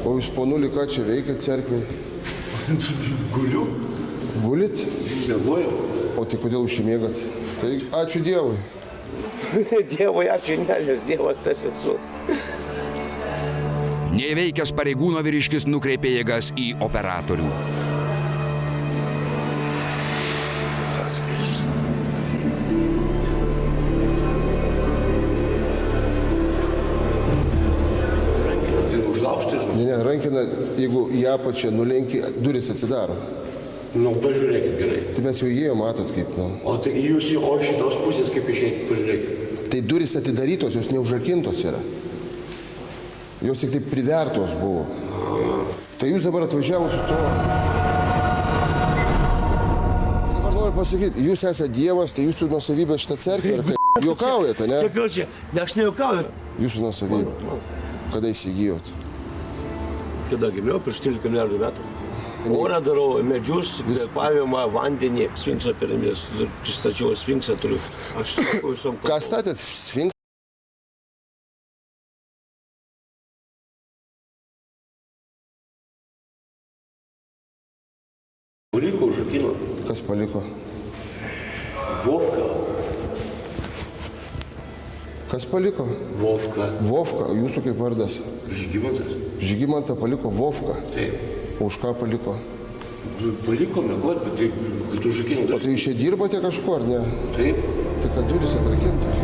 O jūs ponuli ką čia veikia cerkvėje? Guliu. Gulit? Mėgojau. O tai kodėl užsimėgat? Tai ačiū Dievui. Dievui ačiū, nes Dievas tas esu. Neįveikęs pareigūno vyriškis nukreipė jėgas į operatorių. Ne, rankina, jeigu į apačią nulenki, duris atsidaro. Nu, pažiūrėkit gerai. Tai mes jau įėjom, matot kaip, nu. O tai jūs o iš šitos pusės kaip išeiti, pažiūrėkit. Tai duris atidarytos, jos neužrakintos yra. Jos tik taip privertos buvo. Tai jūs dabar atvažiavo su to. Dabar noriu pasakyti, jūs esate Dievas, tai jūsų nuosavybė šitą cerkvę ir kai juokaujate, ne? Čia, ne, aš nejuokauju. Jūsų nuosavybė. Kada įsigijot? Kada gimiau, prieš 13 milijardų metų. Orą darau, medžius, kvėpavimą, vandenį, Sfinkso piramidės, pristačiau Sfinksą, turiu. Aš sakau visom kalbom. Ką statėt? Sfinksą? Paliko užrakino. Kas paliko? Vovka. Kas paliko? Vovka. Vovka, jūsų kaip vardas? Žygimantas. Žygimantą paliko Vovka. Taip. O už ką paliko? Paliko mėgot, bet tai, kad užrakino. O tai jūs čia dirbote kažko, ar ne? Taip. Tai kad duris atrakintos.